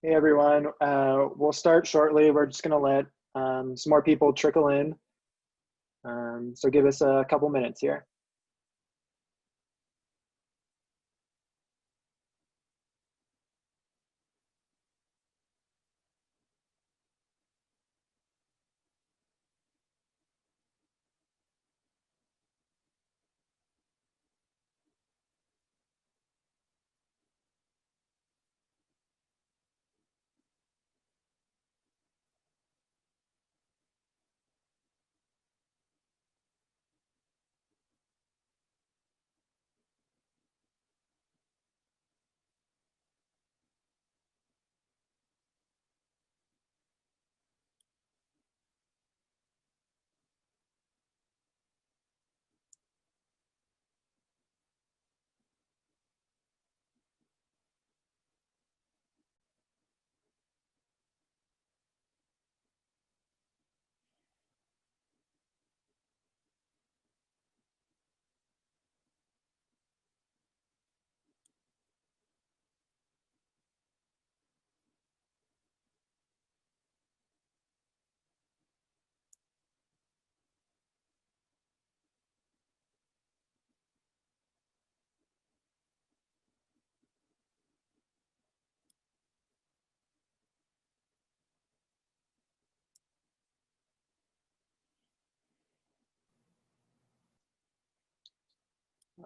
Hey everyone, we'll start shortly. We're just going to let some more people trickle in. So give us a couple minutes here.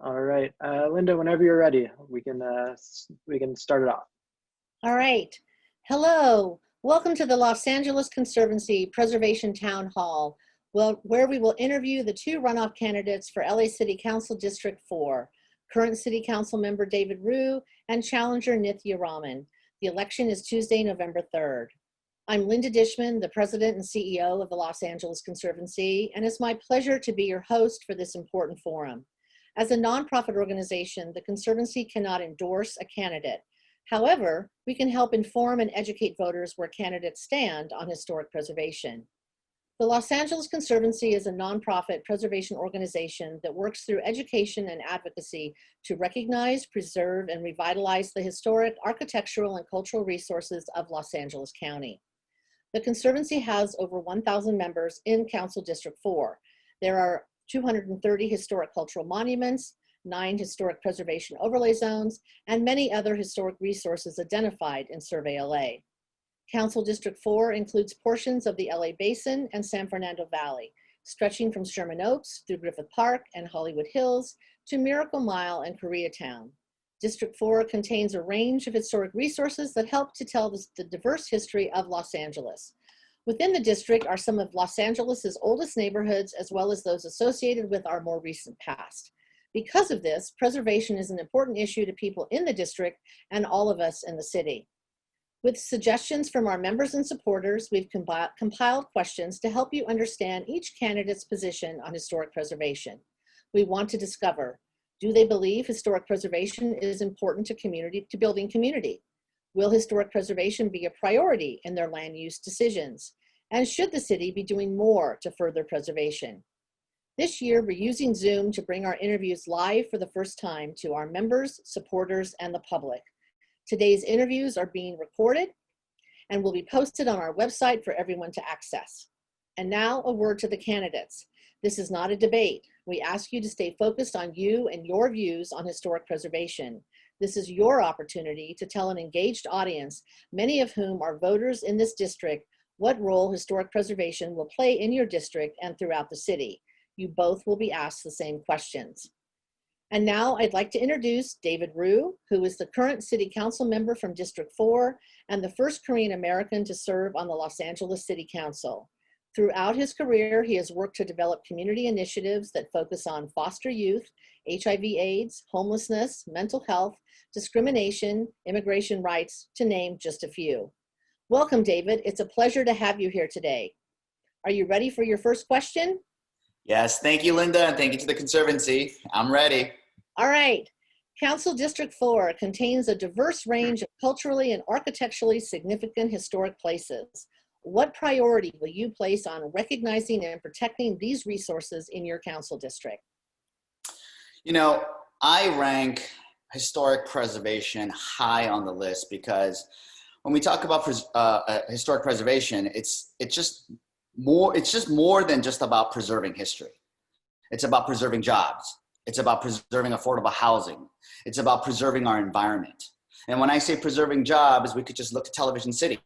All right, Linda, whenever you're ready, we can start it off. All right. Hello. Welcome to the Los Angeles Conservancy Preservation Town Hall, where we will interview the two runoff candidates for LA City Council District 4, current City Council member David Ryu and challenger Nithya Raman. The election is Tuesday, November 3rd. I'm Linda Dishman, the president and CEO of the Los Angeles Conservancy, and it's my pleasure to be your host for this important forum. As a nonprofit organization, the Conservancy cannot endorse a candidate. However, we can help inform and educate voters where candidates stand on historic preservation. The Los Angeles Conservancy is a nonprofit preservation organization that works through education and advocacy to recognize, preserve, and revitalize the historic, architectural, and cultural resources of Los Angeles County. The Conservancy has over 1,000 members in Council District 4. There are 230 historic cultural monuments, 9 historic preservation overlay zones, and many other historic resources identified in Survey LA. Council District 4 includes portions of the LA Basin and San Fernando Valley, stretching from Sherman Oaks through Griffith Park and Hollywood Hills to Miracle Mile and Koreatown. District 4 contains a range of historic resources that help to tell the diverse history of Los Angeles. Within the district are some of Los Angeles's oldest neighborhoods, as well as those associated with our more recent past. Because of this, preservation is an important issue to people in the district and all of us in the city. With suggestions from our members and supporters, we've compiled questions to help you understand each candidate's position on historic preservation. We want to discover, do they believe historic preservation is important to building community? Will historic preservation be a priority in their land use decisions? And should the city be doing more to further preservation? This year, we're using Zoom to bring our interviews live for the first time to our members, supporters, and the public. Today's interviews are being recorded and will be posted on our website for everyone to access. And now a word to the candidates. This is not a debate. We ask you to stay focused on you and your views on historic preservation. This is your opportunity to tell an engaged audience, many of whom are voters in this district, what role historic preservation will play in your district and throughout the city. You both will be asked the same questions. And now I'd like to introduce David Ryu, who is the current City Council member from District 4 and the first Korean American to serve on the Los Angeles City Council. Throughout his career, he has worked to develop community initiatives that focus on foster youth, HIV/AIDS, homelessness, mental health, discrimination, immigration rights, to name just a few. Welcome, David. It's a pleasure to have you here today. Are you ready for your first question? Yes, thank you, Linda, and thank you to the Conservancy. I'm ready. All right. Council District 4 contains a diverse range of culturally and architecturally significant historic places. What priority will you place on recognizing and protecting these resources in your council district? You know, I rank historic preservation high on the list because when we talk about historic preservation, it's just more than just about preserving history. It's about preserving jobs. It's about preserving affordable housing. It's about preserving our environment. And when I say preserving jobs, we could just look at Television City.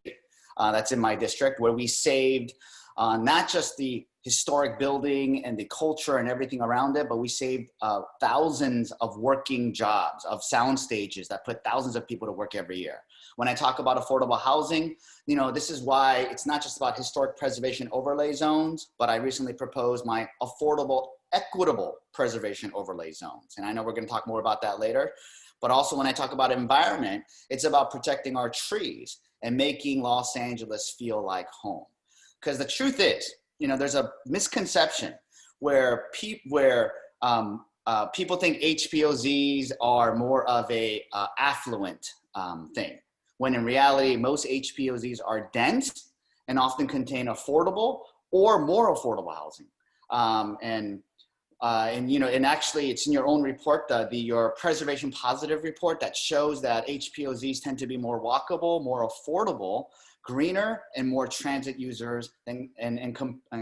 That's in my district, where we saved not just the historic building and the culture and everything around it, but we saved thousands of working jobs, of sound stages that put thousands of people to work every year. When I talk about affordable housing, you know, this is why it's not just about historic preservation overlay zones, but I recently proposed my affordable, equitable preservation overlay zones. And I know we're going to talk more about that later. But also when I talk about environment, it's about protecting our trees and making Los Angeles feel like home. Because the truth is, you know, there's a misconception where people think HPOZs are more of a affluent thing, when in reality, most HPOZs are dense and often contain affordable or more affordable housing. And you know, and actually it's in your own report, your preservation positive report, that shows that HPOZs tend to be more walkable, more affordable, greener, and more transit users and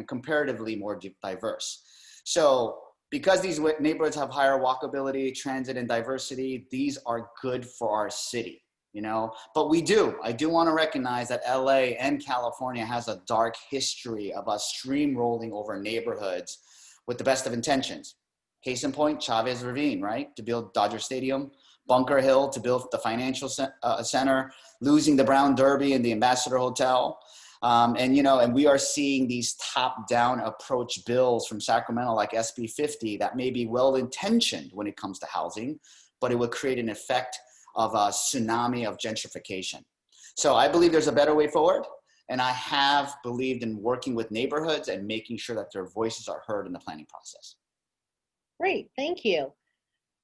comparatively more diverse. So because these neighborhoods have higher walkability, transit, and diversity, these are good for our city, you know. But I do want to recognize that LA and California has a dark history of us steamrolling over neighborhoods with the best of intentions. Case in point, Chavez Ravine, right? To build Dodger Stadium, Bunker Hill to build the financial center, losing the Brown Derby and the Ambassador Hotel. And, you know, and we are seeing these top-down approach bills from Sacramento like SB 50 that may be well-intentioned when it comes to housing, but it would create an effect of a tsunami of gentrification. So I believe there's a better way forward. And I have believed in working with neighborhoods and making sure that their voices are heard in the planning process. Great, thank you.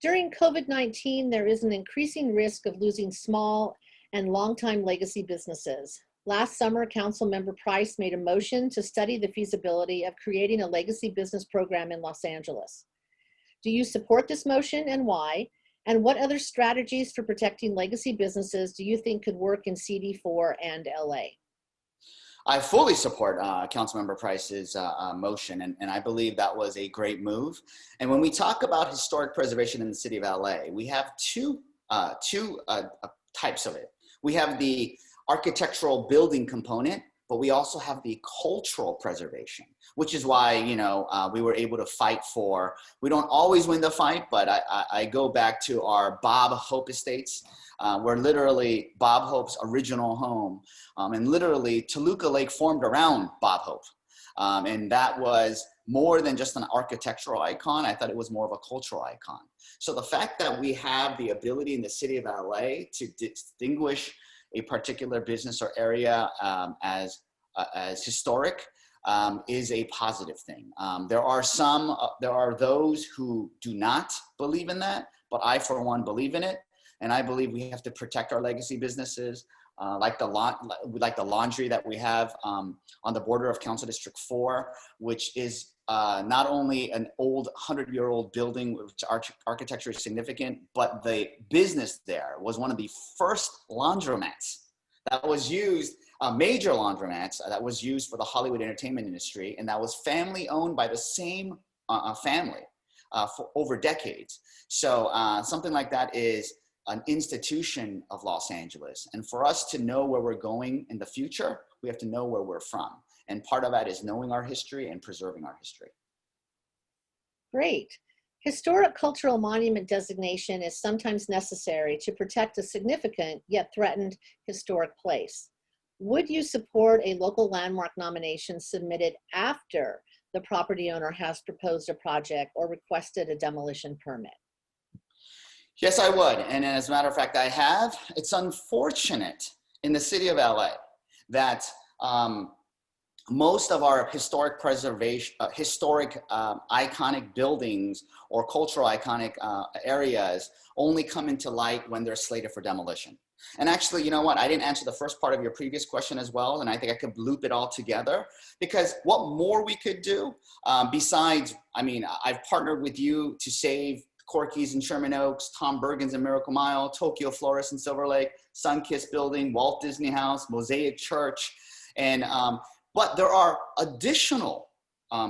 During COVID-19, there is an increasing risk of losing small and longtime legacy businesses. Last summer, Councilmember Price made a motion to study the feasibility of creating a legacy business program in Los Angeles. Do you support this motion and why? And what other strategies for protecting legacy businesses do you think could work in CD4 and LA? I fully support Councilmember Price's motion, and I believe that was a great move. And when we talk about historic preservation in the city of LA, we have two types of it. We have the architectural building component, but we also have the cultural preservation, which is why, you know, we were able to fight for, we don't always win the fight, but I go back to our Bob Hope Estates, where literally Bob Hope's original home, and literally Toluca Lake formed around Bob Hope. And that was more than just an architectural icon. I thought it was more of a cultural icon. So the fact that we have the ability in the city of LA to distinguish a particular business or area as historic is a positive thing. There are those who do not believe in that, but I, for one, believe in it. And I believe we have to protect our legacy businesses, like the laundry that we have on the border of Council District 4, which is not only an old 100-year-old building, which architecture is significant, but the business there was one of the first laundromats that was used, major laundromats that was used for the Hollywood entertainment industry, and that was family owned by the same family for over decades. So something like that is an institution of Los Angeles. And for us to know where we're going in the future, we have to know where we're from. And part of that is knowing our history and preserving our history. Great. Historic cultural monument designation is sometimes necessary to protect a significant yet threatened historic place. Would you support a local landmark nomination submitted after the property owner has proposed a project or requested a demolition permit? Yes, I would. And as a matter of fact, I have. It's unfortunate in the city of LA that most of our historic preservation, iconic buildings or cultural iconic areas only come into light when they're slated for demolition. And actually, you know what? I didn't answer the first part of your previous question as well. And I think I could loop it all together, because what more we could do besides, I mean, I've partnered with you to save Corky's in Sherman Oaks, Tom Bergen's in Miracle Mile, Tokyo Florist in Silver Lake, Sunkist Building, Walt Disney House, Mosaic Church. And, but there are additional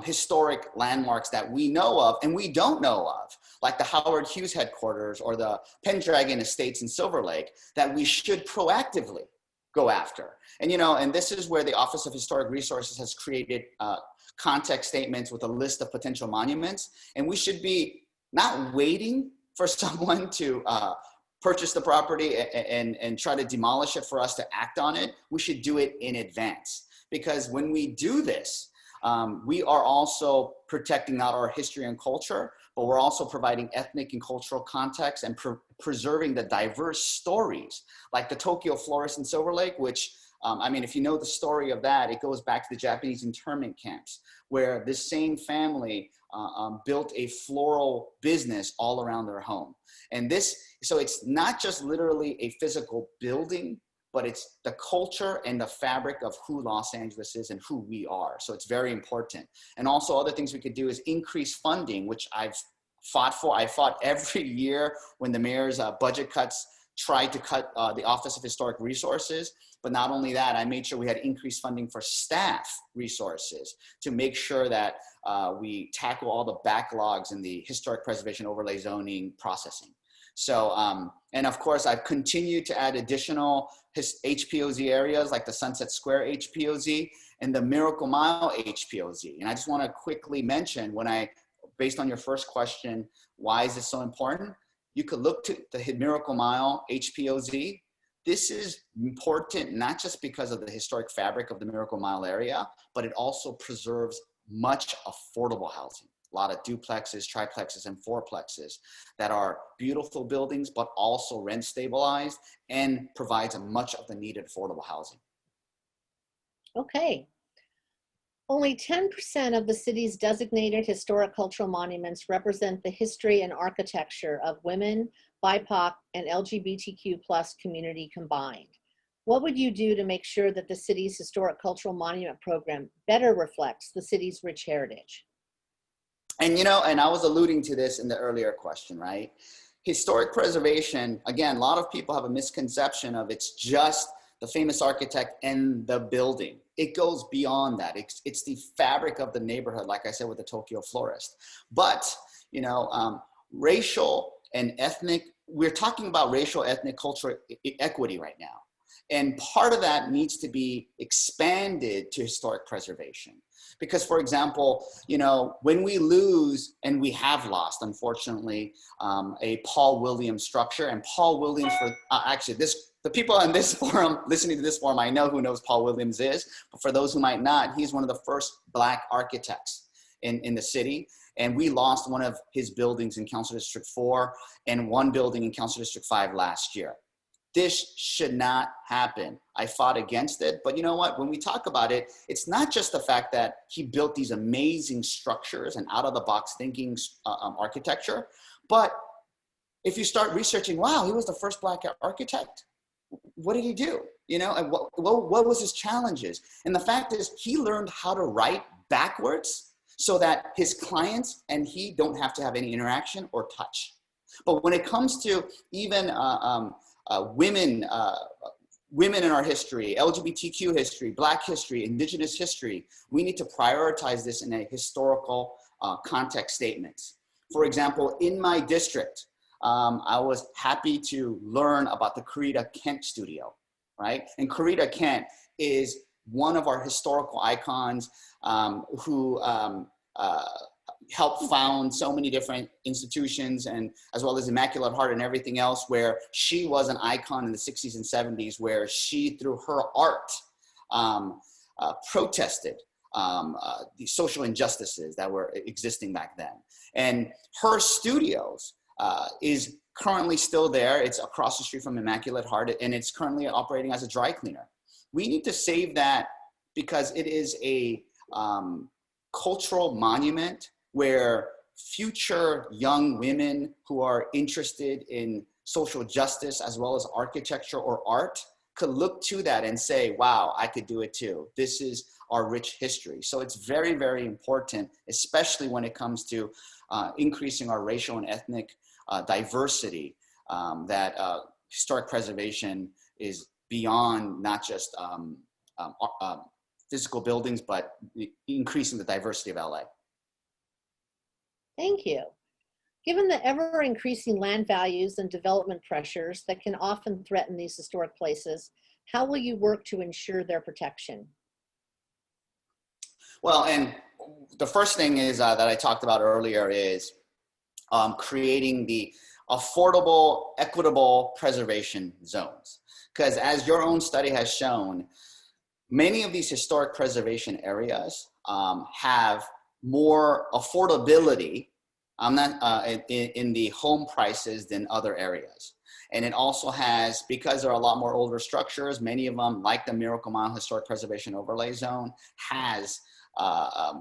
historic landmarks that we know of and we don't know of, like the Howard Hughes headquarters or the Pendragon Estates in Silver Lake, that we should proactively go after. And, you know, and this is where the Office of Historic Resources has created context statements with a list of potential monuments. And we should be not waiting for someone to purchase the property and try to demolish it for us to act on it. We should do it in advance, because when we do this, we are also protecting not our history and culture, but we're also providing ethnic and cultural context and preserving the diverse stories, like the Tokyo Florist in Silver Lake, which, I mean, if you know the story of that, it goes back to the Japanese internment camps, where this same family built a floral business all around their home. And this, so it's not just literally a physical building, but it's the culture and the fabric of who Los Angeles is and who we are. So it's very important. And also other things we could do is increase funding, which I've fought for. I fought every year when the mayor's budget cuts tried to cut the Office of Historic Resources. But not only that, I made sure we had increased funding for staff resources to make sure that we tackle all the backlogs in the historic preservation overlay zoning processing. So, and of course, I've continued to add additional HPOZ areas like the Sunset Square HPOZ and the Miracle Mile HPOZ. And I just want to quickly mention, based on your first question, why is this so important? You could look to the Miracle Mile HPOZ. This is important not just because of the historic fabric of the Miracle Mile area, but it also preserves much affordable housing. A lot of duplexes, triplexes, and fourplexes that are beautiful buildings, but also rent stabilized and provides much of the needed affordable housing. Okay. Only 10% of the city's designated historic cultural monuments represent the history and architecture of women, BIPOC, and LGBTQ+ community combined. What would you do to make sure that the city's historic cultural monument program better reflects the city's rich heritage? And, you know, and I was alluding to this in the earlier question, right? Historic preservation, again, a lot of people have a misconception of it's just the famous architect and the building. It goes beyond that. It's the fabric of the neighborhood, like I said, with the Tokyo Florist. But, you know, racial and ethnic, we're talking about racial, ethnic, cultural equity right now. And part of that needs to be expanded to historic preservation. Because, for example, you know, when we lose, and we have lost, unfortunately, a Paul Williams structure, and Paul Williams, actually, the people on this forum, listening to this forum, I know who knows Paul Williams is, but for those who might not, he's one of the first Black architects in the city. And we lost one of his buildings in Council District 4 and one building in Council District 5 last year. This should not happen. I fought against it, but you know what? When we talk about it, it's not just the fact that he built these amazing structures and out-of-the-box thinking architecture, but if you start researching, wow, he was the first Black architect. What did he do? You know, and what was his challenges? And the fact is, he learned how to write backwards so that his clients and he don't have to have any interaction or touch. But when it comes to even women in our history, LGBTQ history, Black history, Indigenous history, we need to prioritize this in a historical context statements. For example, in my district, I was happy to learn about the Corita Kent studio, right? And Corita Kent is one of our historical icons who helped found so many different institutions, and as well as Immaculate Heart and everything else, where she was an icon in the 60s and 70s, where she, through her art, protested the social injustices that were existing back then. And her studios is currently still there. It's across the street from Immaculate Heart, and it's currently operating as a dry cleaner. We need to save that because it is a cultural monument where future young women who are interested in social justice as well as architecture or art could look to that and say, wow, I could do it too. This is our rich history. So it's very, very important, especially when it comes to increasing our racial and ethnic diversity, that historic preservation is beyond not just physical buildings, but increasing the diversity of LA. Thank you. Given the ever-increasing land values and development pressures that can often threaten these historic places, how will you work to ensure their protection? Well, and the first thing is that I talked about earlier is creating the affordable, equitable preservation zones. Because as your own study has shown, many of these historic preservation areas have more affordability in the home prices than other areas. And it also has, because there are a lot more older structures, many of them, like the Miracle Mile Historic Preservation Overlay Zone, has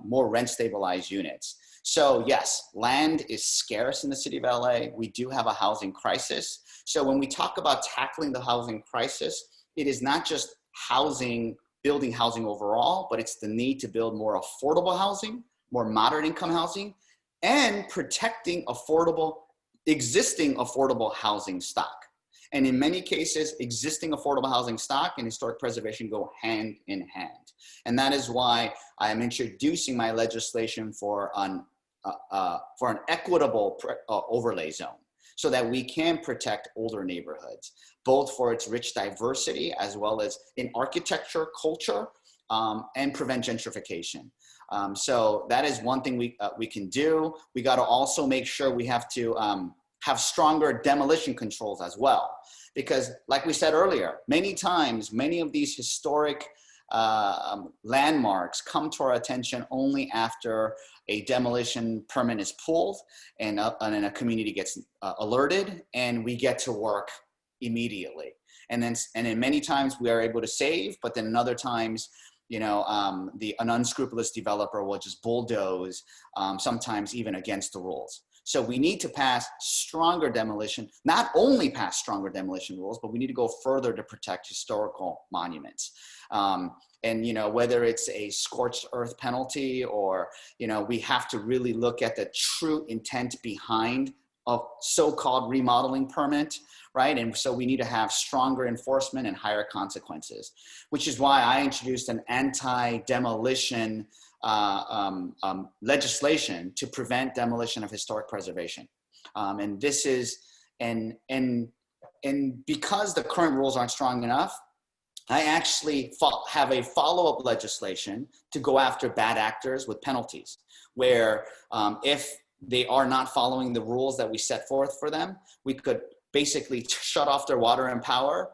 more rent stabilized units. So yes, land is scarce in the city of LA. We do have a housing crisis. So when we talk about tackling the housing crisis, it is not just housing, building housing overall, but it's the need to build more affordable housing, more moderate income housing, and protecting existing affordable housing stock. And in many cases, existing affordable housing stock and historic preservation go hand in hand. And that is why I am introducing my legislation for an equitable overlay zone, so that we can protect older neighborhoods, both for its rich diversity as well as in architecture, culture, and prevent gentrification. So that is one thing we can do. We got to also make sure we have to have stronger demolition controls as well. Because like we said earlier, many times, many of these historic landmarks come to our attention only after a demolition permit is pulled and a community gets alerted, and we get to work immediately. And then many times we are able to save, but then in other times, you know, an unscrupulous developer will just bulldoze, sometimes even against the rules. So we need to pass stronger demolition, not only pass stronger demolition rules, but we need to go further to protect historical monuments. And, you know, whether it's a scorched earth penalty or, you know, we have to really look at the true intent behind a so-called remodeling permit, right? And so we need to have stronger enforcement and higher consequences, which is why I introduced an anti-demolition legislation to prevent demolition of historic preservation. And this is, and because the current rules aren't strong enough, I actually have a follow-up legislation to go after bad actors with penalties, where if they are not following the rules that we set forth for them, we could basically shut off their water and power,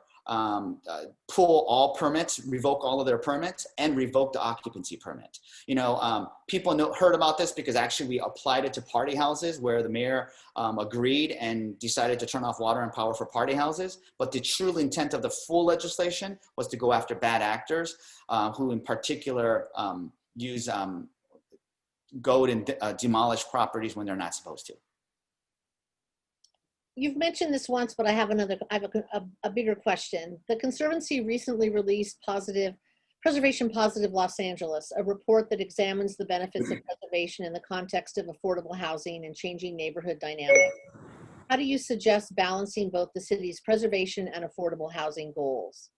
pull all permits, revoke all of their permits, and revoke the occupancy permit. You know, people heard about this because actually we applied it to party houses where the mayor agreed and decided to turn off water and power for party houses. But the true intent of the full legislation was to go after bad actors who in particular use go and demolish properties when they're not supposed to. You've mentioned this once, but I have a bigger question. The Conservancy recently released Preservation Positive Los Angeles, a report that examines the benefits of preservation in the context of affordable housing and changing neighborhood dynamics. How do you suggest balancing both the city's preservation and affordable housing goals?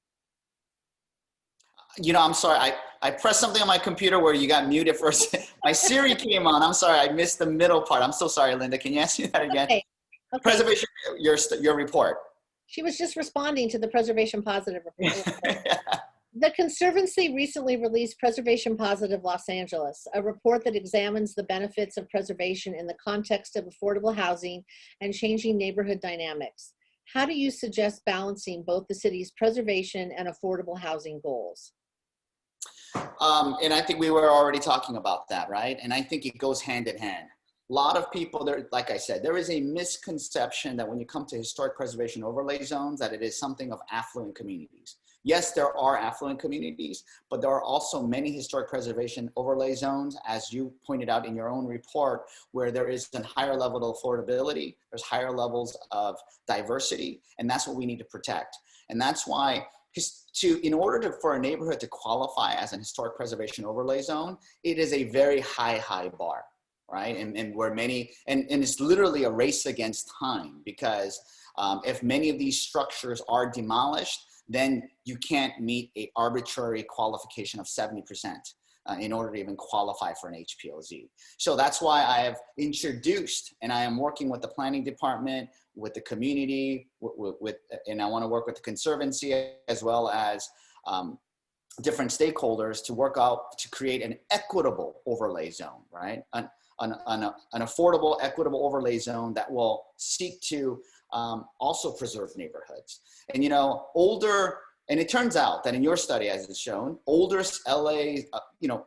You know, I'm sorry, I pressed something on my computer where you got muted for a second. My Siri came on. I'm sorry, I missed the middle part. I'm so sorry, Linda. Can you ask me that again? Okay. Okay. Preservation, your report. She was just responding to the Preservation Positive report. The Conservancy recently released Preservation Positive Los Angeles, a report that examines the benefits of preservation in the context of affordable housing and changing neighborhood dynamics. How do you suggest balancing both the city's preservation and affordable housing goals? And I think we were already talking about that, right? And I think it goes hand in hand. A lot of people, like I said, there is a misconception that when you come to historic preservation overlay zones, that it is something of affluent communities. Yes, there are affluent communities, but there are also many historic preservation overlay zones, as you pointed out in your own report, where there is a higher level of affordability, there's higher levels of diversity, and that's what we need to protect. And that's why in order for a neighborhood to qualify as an historic preservation overlay zone, it is a very high bar. right? And where many, and it's literally a race against time, because if many of these structures are demolished, then you can't meet an arbitrary qualification of 70% in order to even qualify for an HPOZ. So that's why I have introduced, and I am working with the planning department, with the community, and I want to work with the Conservancy as well as different stakeholders to work out to create an equitable overlay zone, right? An affordable, equitable overlay zone that will seek to also preserve neighborhoods. And, you know, and it turns out that in your study, as it's shown, older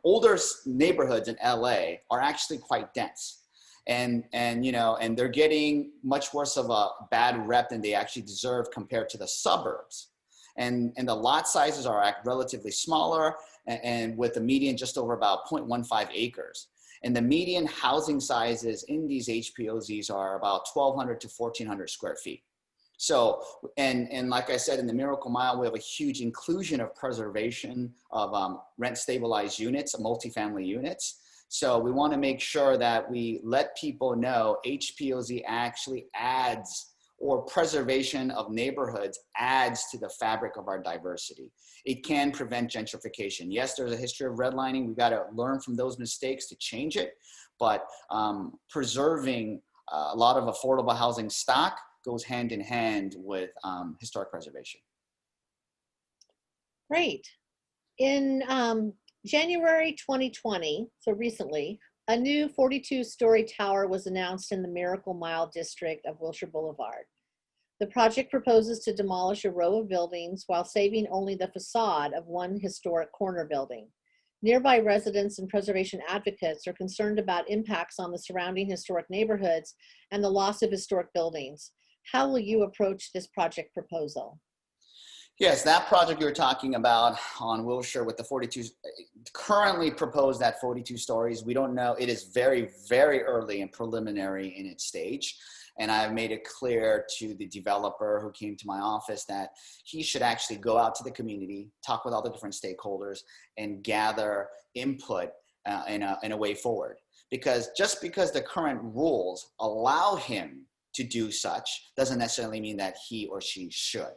older neighborhoods in LA are actually quite dense. And they're getting much worse of a bad rep than they actually deserve compared to the suburbs. And the lot sizes are relatively smaller, and with the median just over about 0.15 acres. And the median housing sizes in these HPOZs are about 1,200 to 1,400 square feet. So, and like I said, in the Miracle Mile, we have a huge inclusion of preservation of rent stabilized units, multifamily units. So we want to make sure that we let people know HPOZ actually adds, or preservation of neighborhoods adds to the fabric of our diversity. It can prevent gentrification. Yes, there's a history of redlining. We've got to learn from those mistakes to change it, but preserving a lot of affordable housing stock goes hand in hand with historic preservation. Great. In January 2020, so recently, a new 42-story tower was announced in the Miracle Mile district of Wilshire Boulevard. The project proposes to demolish a row of buildings while saving only the facade of one historic corner building. Nearby residents and preservation advocates are concerned about impacts on the surrounding historic neighborhoods and the loss of historic buildings. How will you approach this project proposal? Yes, that project you were talking about on Wilshire with the 42, currently proposed at 42 stories. We don't know. It is very, very early and preliminary in its stage. And I've made it clear to the developer who came to my office that he should actually go out to the community, talk with all the different stakeholders, and gather input in a way forward. Because just because the current rules allow him to do such doesn't necessarily mean that he or she should.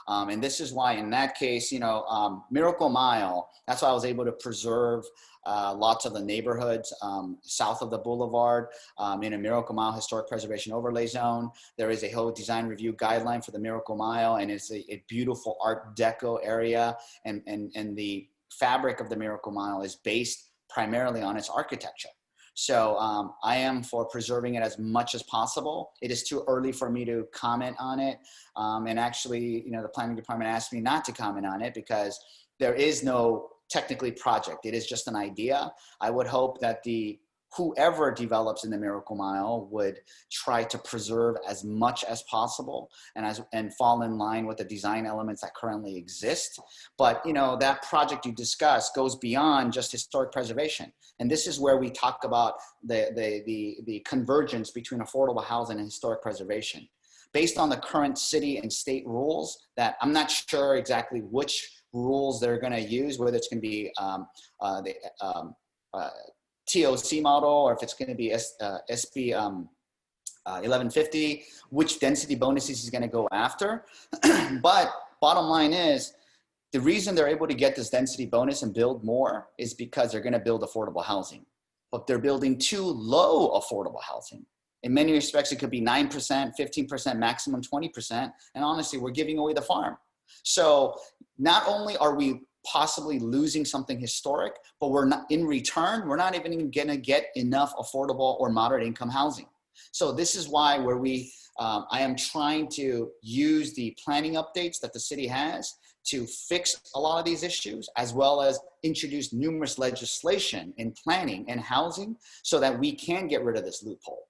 And this is why in that case, Miracle Mile, that's why I was able to preserve lots of the neighborhoods south of the boulevard in a Miracle Mile Historic Preservation Overlay Zone. There is a whole design review guideline for the Miracle Mile, and it's a beautiful Art Deco area. And the fabric of the Miracle Mile is based primarily on its architecture. So I am for preserving it as much as possible. It is too early for me to comment on it. And actually, the planning department asked me not to comment on it because there is no technically project. It is just an idea. I would hope that whoever develops in the Miracle Mile would try to preserve as much as possible and fall in line with the design elements that currently exist. But that project you discussed goes beyond just historic preservation. And this is where we talk about the convergence between affordable housing and historic preservation. Based on the current city and state rules that I'm not sure exactly which rules they're going to use, whether it's going to be TOC model, or if it's going to be SB 1150, which density bonuses he's going to go after. But bottom line is, the reason they're able to get this density bonus and build more is because they're going to build affordable housing. But they're building too low affordable housing. In many respects, it could be 9%, 15%, maximum 20%. And honestly, we're giving away the farm. So not only are we possibly losing something historic, but in return, we're not even going to get enough affordable or moderate income housing. So this is why I am trying to use the planning updates that the city has to fix a lot of these issues, as well as introduce numerous legislation in planning and housing so that we can get rid of this loophole.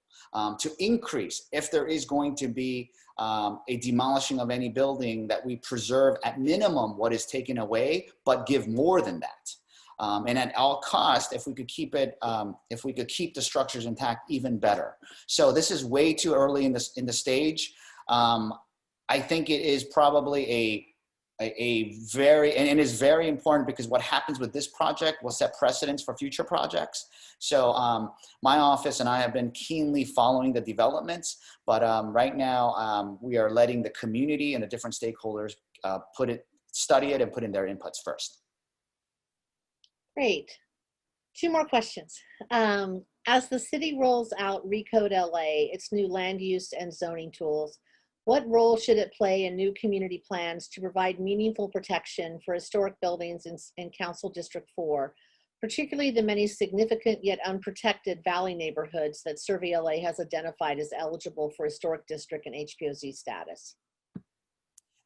To increase, if there is going to be a demolishing of any building, that we preserve at minimum what is taken away, but give more than that. And at all cost, if we could keep the structures intact, even better. So this is way too early in the stage. I think it is probably a very, and is very important, because what happens with this project will set precedents for future projects. So my office and I have been keenly following the developments, but right now we are letting the community and the different stakeholders study it and put in their inputs first. Great. Two more questions. As the city rolls out Recode LA, its new land use and zoning tools, what role should it play in new community plans to provide meaningful protection for historic buildings in Council District 4, particularly the many significant yet unprotected valley neighborhoods that Survey LA has identified as eligible for historic district and HPOZ status?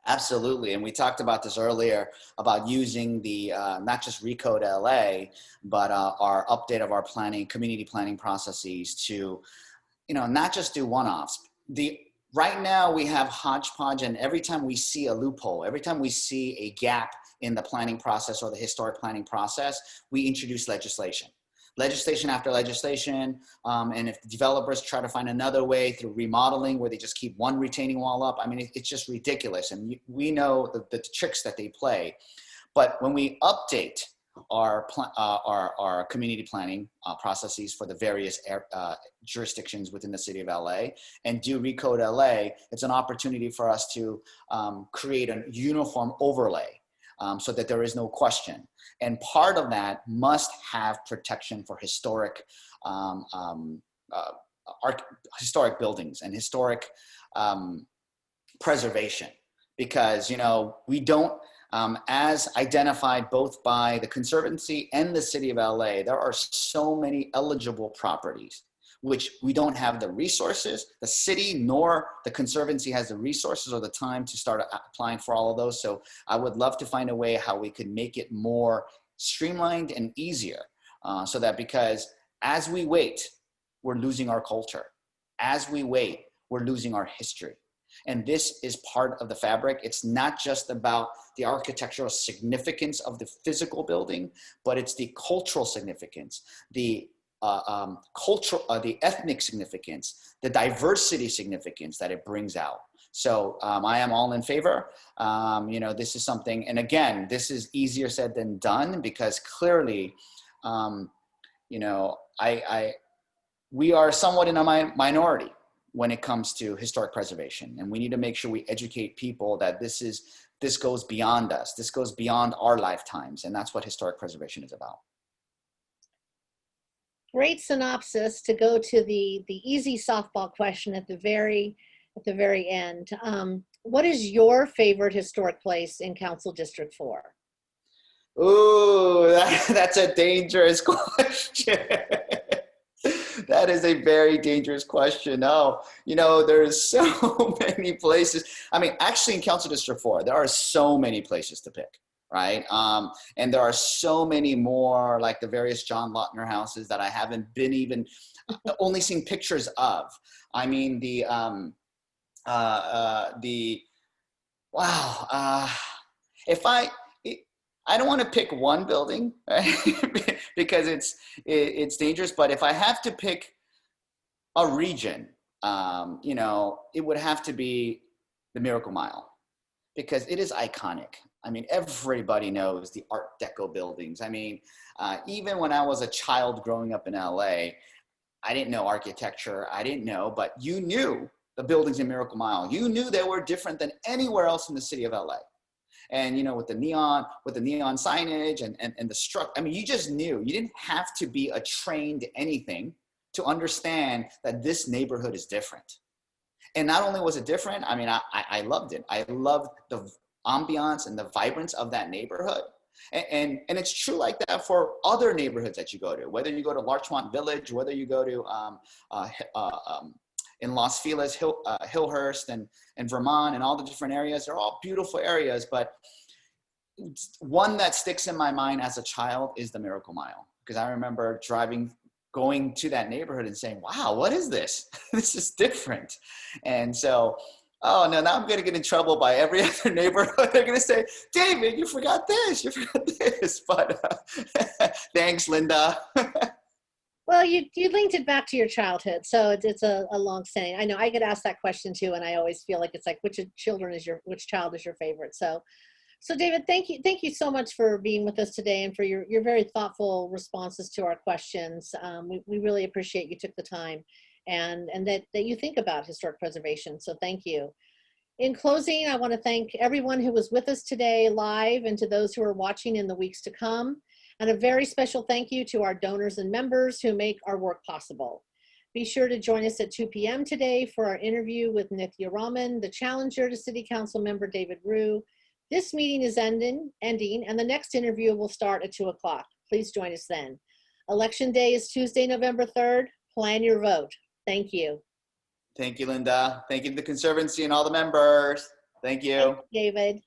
Absolutely, and we talked about this earlier about using the not just Recode LA, but our update of our community planning processes to, not just do one-offs. Right now we have hodgepodge, and every time we see a loophole, every time we see a gap in the planning process or the historic planning process, we introduce legislation after legislation. And if the developers try to find another way through remodeling where they just keep one retaining wall up, I mean, it's just ridiculous. And we know the tricks that they play. But when we update our community planning processes for the various jurisdictions within the city of LA and do Recode LA, it's an opportunity for us to create a uniform overlay so that there is no question. And part of that must have protection for historic historic buildings and historic preservation, because we don't, as identified both by the Conservancy and the city of LA, there are so many eligible properties which we don't have the resources. The city nor the Conservancy has the resources or the time to start applying for all of those. So I would love to find a way how we could make it more streamlined and easier, so that, because as we wait, we're losing our culture. As we wait, we're losing our history. And this is part of the fabric. It's not just about the architectural significance of the physical building, but it's the cultural significance, the the ethnic significance, the diversity significance that it brings out. So I am all in favor. This is something, and again, this is easier said than done, because clearly, we are somewhat in a minority when it comes to historic preservation. And we need to make sure we educate people that this goes beyond us. This goes beyond our lifetimes. And that's what historic preservation is about. Great synopsis to go to the easy softball question at the very end. What is your favorite historic place in Council District 4? Ooh, that's a dangerous question. That is a very dangerous question. No, there's so many places. I mean, actually in Council District 4, there are so many places to pick, right? And there are so many more, like the various John Lautner houses that I haven't been even, only seen pictures of. I mean, I don't want to pick one building, right? Because it's dangerous. But if I have to pick a region, it would have to be the Miracle Mile, because it is iconic. I mean, everybody knows the Art Deco buildings. I mean, even when I was a child growing up in LA, I didn't know architecture. I didn't know, but you knew the buildings in Miracle Mile. You knew they were different than anywhere else in the city of LA. And, with the neon signage and the structure, I mean, you just knew. You didn't have to be a trained anything to understand that this neighborhood is different. And not only was it different, I mean, I loved it. I loved the ambiance and the vibrance of that neighborhood. And it's true like that for other neighborhoods that you go to, whether you go to Larchmont Village, whether you go to in Los Feliz, Hillhurst and Vermont and all the different areas. They're all beautiful areas, but one that sticks in my mind as a child is the Miracle Mile, because I remember going to that neighborhood and saying, wow, what is this? This is different. And so, oh no, now I'm going to get in trouble by every other neighborhood. They're going to say, David, you forgot this, but thanks, Linda. Well, you linked it back to your childhood, so it's a long saying. I know I get asked that question too, and I always feel like it's like which child is your favorite. So So David, thank you so much for being with us today and for your very thoughtful responses to our questions. We really appreciate you took the time and that you think about historic preservation. So thank you. In closing, I want to thank everyone who was with us today live and to those who are watching in the weeks to come. And a very special thank you to our donors and members who make our work possible. Be sure to join us at 2 p.m. today for our interview with Nithya Raman, the challenger to City Council Member David Ryu. This meeting is ending, and the next interview will start at 2 o'clock. Please join us then. Election Day is Tuesday, November 3rd. Plan your vote. Thank you. Thank you, Linda. Thank you to the Conservancy and all the members. Thank you. Thanks, David.